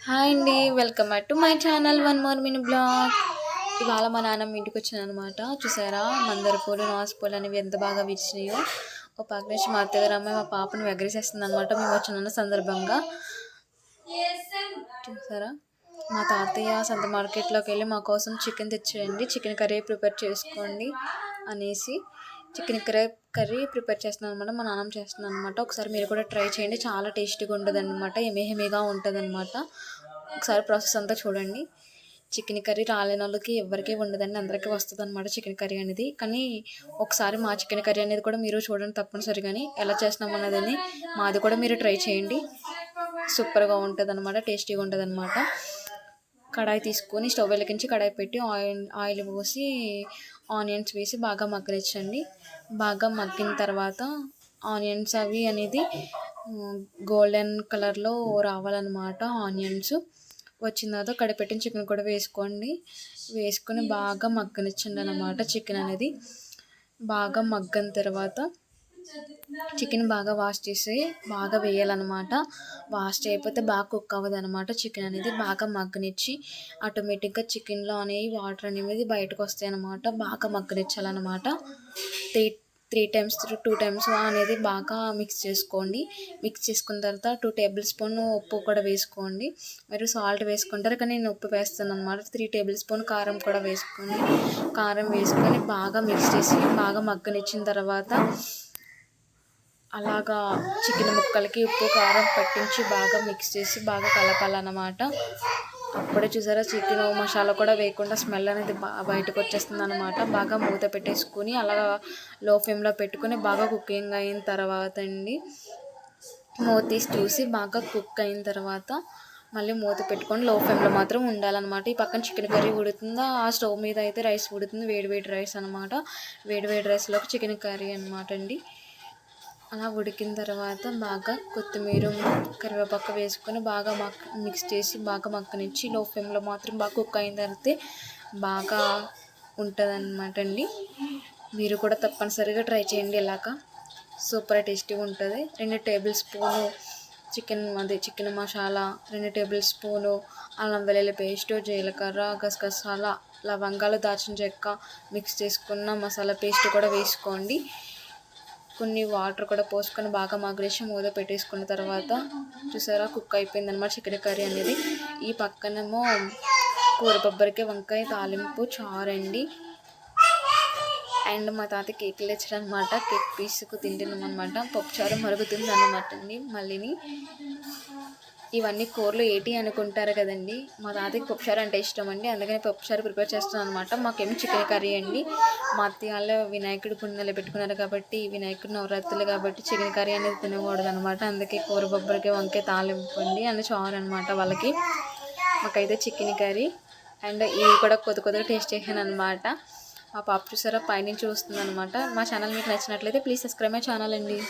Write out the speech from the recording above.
Hi అండి. Welcome back to my channel one more mini blog. ఇవాళ మా నాన్నమ్మ ఇంటికి వచ్చానమాట. చూసారా మందార పూలు, నాసు పూలు అనేవి ఎంత బాగా విరిచినాయో. ఒక పక్క నుంచి మా అత్తగారు అమ్మాయి మా పాపను ఎగరేసేస్తుంది అనమాట. మేము వచ్చిన సందర్భంగా చూసారా. మా తాతయ్య సంత మార్కెట్లోకి వెళ్ళి మా కోసం చికెన్ తెచ్చాడండి. చికెన్ కర్రీ ప్రిపేర్ చేసుకోండి అనేసి చికెన్ కర్రీ ప్రిపేర్ చేస్తున్నాను అనమాట. మా నాన్నమ్మ చేస్తున్నాను అనమాట. ఒకసారి మీరు కూడా ట్రై చేయండి. చాలా టేస్టీగా ఉంటుంది అనమాట. ఎమేహేమీగా ఉంటుంది అనమాట. ఒకసారి ప్రాసెస్ అంతా చూడండి. చికెన్ కర్రీ రాలేని వాళ్ళకి ఎవరికి ఉండదండి, అందరికీ వస్తుంది అనమాట చికెన్ కర్రీ అనేది. కానీ ఒకసారి మా చికెన్ కర్రీ అనేది కూడా మీరు చూడండి తప్పనిసరిగాని. ఎలా చేస్తున్నాం అన్నదని మాది కూడా మీరు ట్రై చేయండి. సూపర్గా ఉంటుంది అనమాట, టేస్టీగా ఉంటుంది అనమాట. కడాయి తీసుకొని స్టవ్ వెలిగించి కడాయి పెట్టి ఆయిల్ పోసి ఆనియన్స్ వేసి బాగా మగ్గనిచ్చండి. బాగా మగ్గిన తర్వాత ఆనియన్స్ అవి అనేది గోల్డెన్ కలర్లో రావాలన్నమాట. ఆనియన్స్ వచ్చిన తర్వాత కడిపెట్టిన చికెన్ కూడా వేసుకొని బాగా మగ్గనిచ్చండి అన్నమాట. చికెన్ అనేది బాగా మగ్గిన తర్వాత చికెన్ బాగా వాష్ చేసి బాగా వేయాలన్నమాట. వాష్ చేయకపోతే బాగా కుక్ అవ్వదు అనమాట. చికెన్ అనేది బాగా మగ్గనిచ్చి ఆటోమేటిక్గా చికెన్లో అనేవి వాటర్ అనేది బయటకు వస్తాయి అన్నమాట. బాగా మగ్గనిచ్చాలన్నమాట. త్రీ టైమ్స్ 2 టైమ్స్ అనేది బాగా మిక్స్ చేసుకోండి. మిక్స్ చేసుకున్న తర్వాత 2 టేబుల్ స్పూన్ ఉప్పు కూడా వేసుకోండి. మీరు సాల్ట్ వేసుకుంటారు కానీ నేను ఉప్పు వేస్తాను అనమాట. 3 టేబుల్ స్పూన్ కారం కూడా కారం వేసుకొని బాగా మిక్స్ చేసి బాగా మగ్గనిచ్చిన తర్వాత అలాగా చికెన్ ముక్కలకి ఉప్పు కారం పట్టించి బాగా మిక్స్ చేసి బాగా కలపాలన్నమాట. అప్పుడే చూసారా చికెన్ మసాలా కూడా వేయకుండా స్మెల్ అనేది బయటకు వచ్చేస్తుంది అనమాట. బాగా మూత పెట్టేసుకుని అలా లో ఫ్లేమ్లో పెట్టుకుని బాగా కుకింగ్ అయిన తర్వాత మూత తీసి చూసి బాగా కుక్ అయిన తర్వాత మళ్ళీ మూత పెట్టుకొని లో ఫ్లేమ్లో మాత్రం ఉండాలన్నమాట. ఈ పక్కన చికెన్ కర్రీ ఉడుతుందా, ఆ స్టవ్ మీద అయితే రైస్ ఉడుతుంది. వేడి రైస్ అనమాట. వేడి రైస్లోకి చికెన్ కర్రీ అనమాట అండి. అలా ఉడికిన తర్వాత బాగా కొత్తిమీర కరివేపాకు వేసుకొని బాగా మిక్స్ చేసి బాగా మగ్గనిచ్చి లో ఫ్లేమ్లో మాత్రం బాగా కుక్ అయిన తర్వాత బాగా ఉంటుంది అనమాట అండి. మీరు కూడా తప్పనిసరిగా ట్రై చేయండి. ఇలాగా సూపర్ టేస్టీగా ఉంటుంది. 2 table spoon chicken masala, 2 table spoon అల్లం వెల్లుల్లి పేస్టు, జీలకర్ర, గసగసాల, లవంగాలు, దాల్చిన చెక్క మిక్స్ చేసుకున్న మసాలా పేస్ట్ కూడా వేసుకోండి. కొన్ని వాటర్ కూడా పోసుకొని బాగా మగ్గనిచ్చి మూత పెట్టేసుకున్న తర్వాత చూసారా కుక్ అయిపోయింది అనమాట చికెన్ కర్రీ అనేది. ఈ పక్కనేమో కూరబొబ్బరికి వంకాయ తాలింపు చారండి. అండ్ మా తాత కేకులు తెచ్చారనమాట. కేక్ పీసుకు తింటున్నాం అనమాట. పప్పుచారు మరుగుతుంది అన్నమాట అండి. మళ్ళీని ఇవన్నీ కూరలు ఏటి అనుకుంటారు కదండి. మా తాతకి పప్పుచారు అంటే ఇష్టం అండి, అందుకని పప్పుచారు ప్రిపేర్ చేస్తున్నాను అనమాట. మాకేమో చికెన్ కర్రీ అండి. మా అత్తయ్య వాళ్ళు వినాయకుడు పుణ్యాలు పెట్టుకున్నారు కాబట్టి, వినాయకుడు నవరాత్రులు కాబట్టి చికెన్ కర్రీ అనేది తినకూడదు అనమాట. అందుకే కూర బొబ్బరికి వంకాయ తాలింపు అండి అండ్ చారు అనమాట వాళ్ళకి. మాకైతే చికెన్ కర్రీ అండ్ ఇవి కూడా కొద్దిగా టేస్ట్ చేశాను అనమాట. మా పాప చూసారా పైనుంచి వస్తుంది అనమాట. మా ఛానల్ మీకు నచ్చినట్లయితే ప్లీజ్ సబ్స్క్రైబ్ మై ఛానల్ అండి.